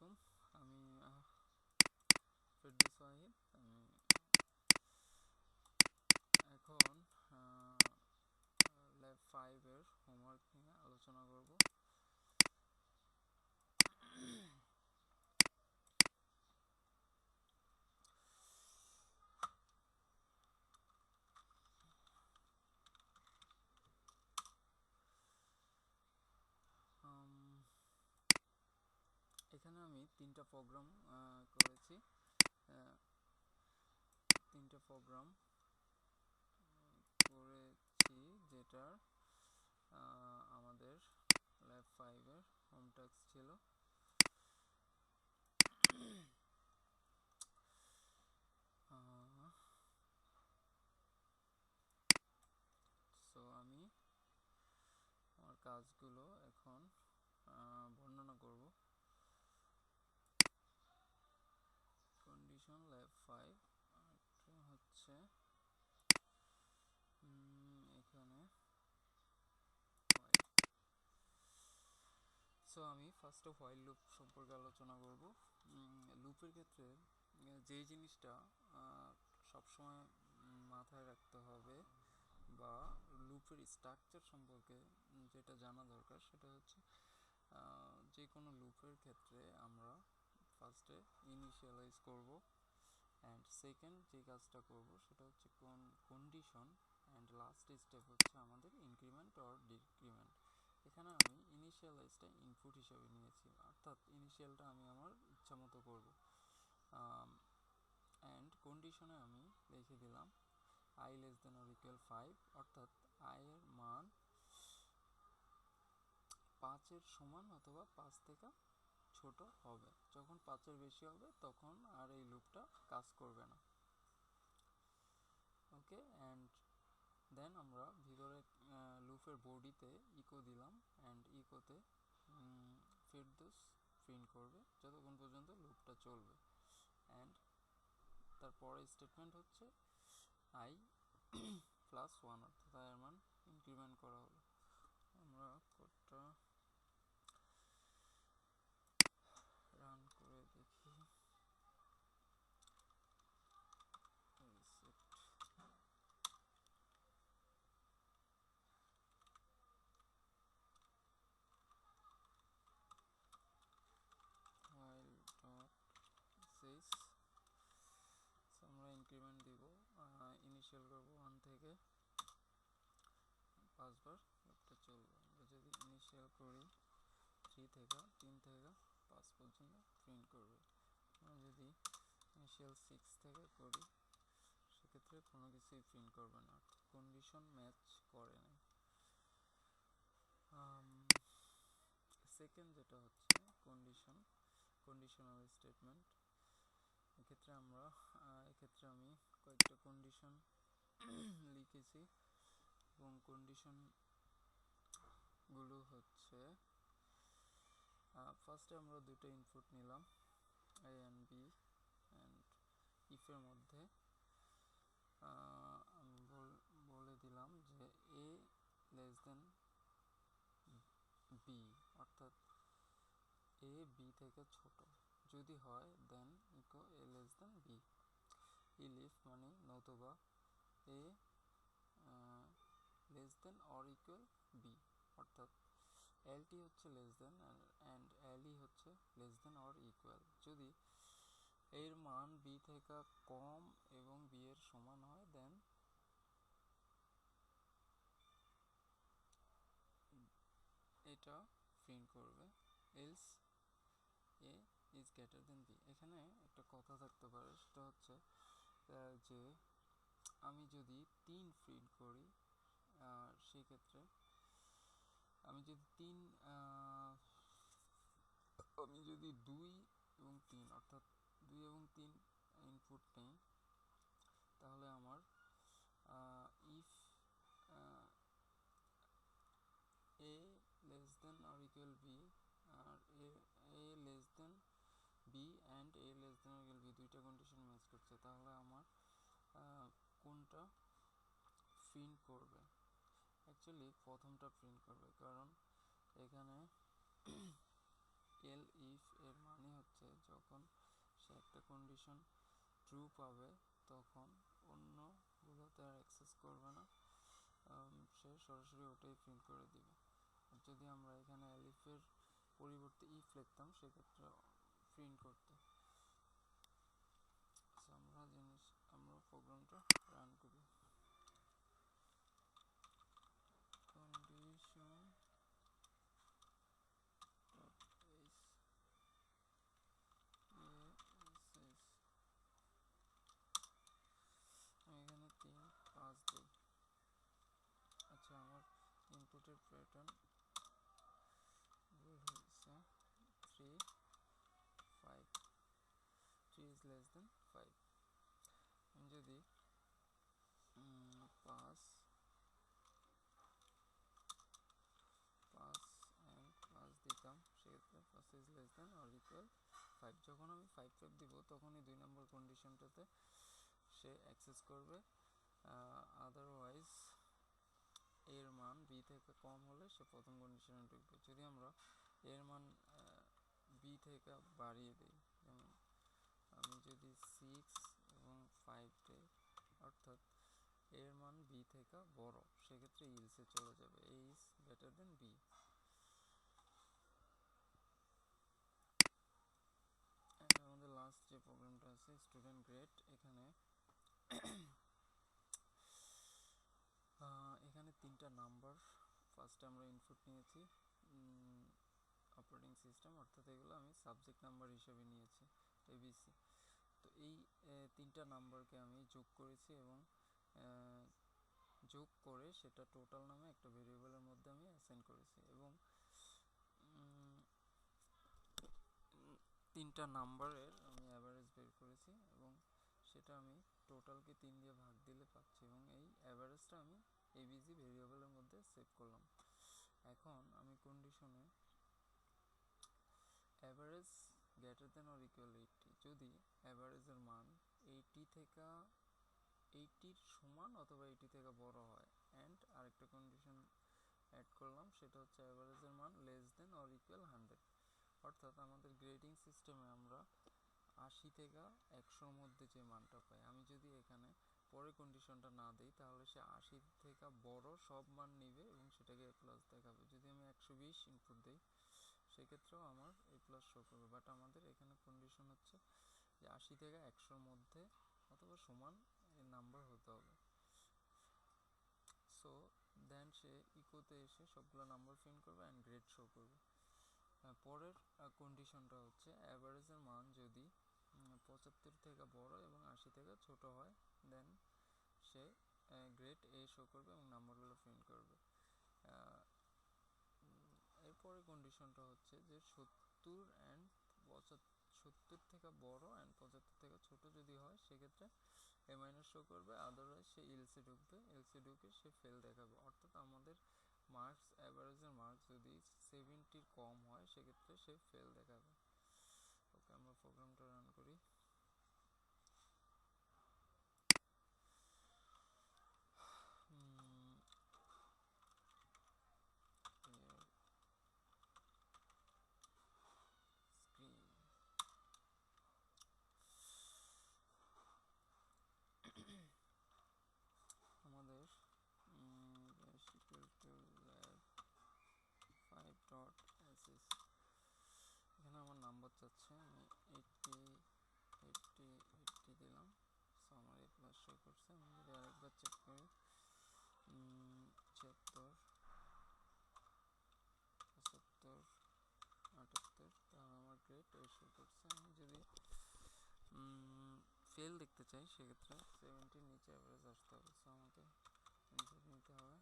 আলাইকুম। আমি ফেরদৌস ওয়াহিদ। আমি এখন ল্যাব 5-এর হোমওয়ার্ক নিয়ে আলোচনা করব। এখানে আমি তিনটা প্রোগ্রাম করেছি। যেটা আমাদের ল্যাব 5-এর হোম টাস্ক ছিল। সো আমি আমার কাজগুলো এখন বর্ণনা করব। কন্ডিশন ল্যাব 5 হচ্ছে এখানে সো আমি ফার্স্টে হোয়াইল লুপ সম্পর্কে আলোচনা করব। লুপের ক্ষেত্রে যে জিনিসটা সবসময় মাথায় রাখতে হবে বা লুপের স্ট্রাকচার সম্পর্কে যেটা জানা দরকার সেটা হচ্ছে যে কোনো লুপের ক্ষেত্রে আমরা ফার্স্টে ইনিশিয়ালাইজ করব, অ্যান্ড সেকেন্ড যে কাজটা করব সেটা হচ্ছে কন্ডিশন, অ্যান্ড লাস্ট স্টেপ হচ্ছে আমাদের ইনক্রিমেন্ট অর ডিক্রিমেন্ট। এখানে আমি ইনিশিয়ালাইজটা ইনপুট হিসেবে নিয়েছি, অর্থাৎ ইনিশিয়ালটা আমি আমার ইচ্ছা মতো করবো। অ্যান্ড কন্ডিশনে আমি লিখে দিলাম i less than or equal 5, অর্থাৎ i এর মান 5-এর সমান অথবা 5 থেকে ছোট হবে। যখন 5-এর বেশি হবে তখন আর এই লুপটা কাজ করবে না। ওকে, অ্যান্ড দেন আমরা ভিতরে লুপের বডিতে ইকো দিলাম, অ্যান্ড ইকোতে ফেরদৌস প্রিন্ট করবে যতক্ষণ পর্যন্ত লুপটা চলবে। অ্যান্ড তারপরের স্টেটমেন্ট হচ্ছে i প্লাস 1, অর্থাৎ i এর মান ইনক্রিমেন্ট করা হলো। আমরা কোডটা রান করে দেখি। রিসেট while dot শেষ। আমরা ইনক্রিমেন্ট দিব, ইনিশিয়াল করব 1 থেকে 5 বার লুপটা চলবে। আমরা যদি ইনিশিয়াল করি 3 থেকে 3 থেকে 5 পর্যন্ত প্রিন্ট করবে। আমরা যদি ইনিশিয়াল 6 থেকে করি সেক্ষেত্রে কোনো কিছুই প্রিন্ট করবে না, কন্ডিশন ম্যাচ করে নাই। সেকেন্ড যেটা হচ্ছে কন্ডিশনাল স্টেটমেন্ট। এক্ষেত্রে আমি কয়েকটা কন্ডিশন লিখেছি, এবং কন্ডিশনগুলো হচ্ছে ফার্স্টে আমরা দুটো ইনপুট নিলাম a and b, অ্যান্ড ইফের মধ্যে আমি বলে দিলাম যে a লেস দেন b, অর্থাৎ a b থেকে ছোট যদি হয় then echo a less than b। Elif মানে নতুবা a less than or equal b, অর্থাৎ এলটি হচ্ছে লেস দেন অ্যান্ড এলই হচ্ছে লেস দেন অর ইকুয়াল যদি এর মান b থেকে কম এবং b এর সমান হয় দেন এটা প্রিন্ট করবে, else A is greater than B. এখানে একটা কথা থাকতে পারে, সেটা হচ্ছে যে আমি যদি 3 প্রিন্ট করি সেক্ষেত্রে আমি যদি 2 এবং 3, অর্থাৎ 2 এবং 3 ইনপুট নেই, তাহলে আমার if a less than or equal b আর a less than b and a less than or equal b দুইটা কন্ডিশন ম্যাচ করছে, তাহলে আমার কোনটা প্রিন্ট করবে? অ্যাকচুয়ালি প্রথমটা প্রিন্ট করবে, কারণ এখানে এল ইফ এর মানে হচ্ছে যখন সে একটা কন্ডিশন ট্রু পাবে তখন অন্যগুলোতে আর অ্যাক্সেস করবে না, সে সরাসরি ওটাই প্রিন্ট করে দিবে। আর যদি আমরা এখানে এলিফের পরিবর্তে ইফ লিখতাম সেক্ষেত্রে প্রিন্ট করতো। আমরা প্রোগ্রামটা রান করি। কন্ডিশন আমি এখানে 3 5 দিই। আচ্ছা, আমার ইনপুটের প্যাটার্ন ভুল হয়েছে। 3 5 3 is less than 5। আমি যদি 5 দিতাম সেক্ষেত্রে 5 is less than or equal 5। যখন আমি 5 দিব তখনই 2 নম্বর কন্ডিশনটাতে সে অ্যাক্সেস করবে। আদারওয়াইজ এর মান বি থেকে কম হলে সে প্রথম কন্ডিশনে ঢুকবে। যদি আমরা এর মান বি থেকে বাড়িয়ে দিই, যেমন আমি যদি 6 এবং 5 দিই, অর্থাৎ এর মান বি থেকে বড়, সেক্ষেত্রে ইলসে চলে যাবে, এ ইজ বেটার দেন বি। আমাদের লাস্ট যে প্রবলেমটা আছে স্টুডেন্ট গ্রেড, এখানে এখানে 3টা নাম্বার ফার্স্টে আমরা ইনপুট নিয়েছি অপারেটিং সিস্টেম, অর্থাৎ এগুলো আমি সাবজেক্ট নাম্বার হিসেবে নিয়েছি এবিসি। তো এই 3টা নাম্বারকে আমি যোগ করেছি এবং যোগ করে সেটা টোটাল নামে একটা ভেরিয়েবলের মধ্যে আমি অ্যাসাইন করেছি এবং 3টা নাম্বারের আমি অ্যাভারেজ বের করেছি এবং সেটা আমি টোটালকে 3 দিয়ে ভাগ দিলে পাচ্ছি এবং এই অ্যাভারেজটা আমি এবিসি ভেরিয়েবলের মধ্যে সেভ করলাম। এখন আমি কন্ডিশনে average greater than or equal 80, যদি অ্যাভারেজের মান 80-র সমান অথবা 80 থেকে বড় হয়, অ্যান্ড আরেকটা কন্ডিশন অ্যাড করলাম, সেটা হচ্ছে অ্যাভারেজের মান লেস দেন অর ইকুয়াল 100। অর্থাৎ আমাদের গ্রেডিং সিস্টেমে আমরা 80 থেকে 100-র মধ্যে যে মানটা পাই, আমি যদি এখানে পরে কন্ডিশনটা না দিই তাহলে সে 80 থেকে বড় সব মান নিবে এবং সেটাকে এ প্লাস দেখাবে। যদি আমি 120 ইনপুট দিই সেক্ষেত্রেও আমার এ প্লাস শো করবে, বাট আমাদের এখানে কন্ডিশন হচ্ছে যে 80 থেকে 100-র মধ্যে অথবা সমান এর নাম্বার হতে হবে। সো দেন সে ইকোতে এসে সবগুলো নাম্বার প্রিন্ট করবে অ্যান্ড গ্রেড শো করবে। পরের কন্ডিশনটা হচ্ছে অ্যাভারেজের মান যদি 75 থেকে বড় এবং 80 থেকে ছোট হয়, দেন সে গ্রেড এ শো করবে এবং নাম্বারগুলো প্রিন্ট করবে। এরপরে কন্ডিশনটা হচ্ছে যে 70 থেকে বড় অ্যান্ড 75 থেকে ছোট যদি হয় সেক্ষেত্রে এ মাইনাস শো করবে, আদারওয়াইজ সে এলসি ঢুকবে, এলসি ঢুকে সে ফেল দেখাবে। অর্থাৎ আমাদের মার্কস, অ্যাভারেজের মার্কস যদি 70-র কম হয় সেক্ষেত্রে সে ফেল দেখাবে। ওকে, আমরা প্রোগ্রামটা রান করি। আমাদের lab5.ss, এখানে আমার নাম্বার চাচ্ছে, আমি 80 দিলাম, সো আমার এ প্লাস শো করছে। আমি যদি আরেকবার চেক করি 76 75 78, তাহলে আমার গ্রেড এ শো করছে। আমি যদি ফেল দেখতে চাই সেক্ষেত্রে 70-র নিচে অ্যাভারেজ আসতে হবে, সো আমাকে ইনপুট নিতে হবে।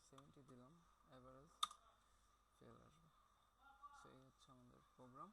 70 দিলাম, অ্যাভারেজ ফেল আসবে। সো এই হচ্ছে আমাদের প্রোগ্রাম।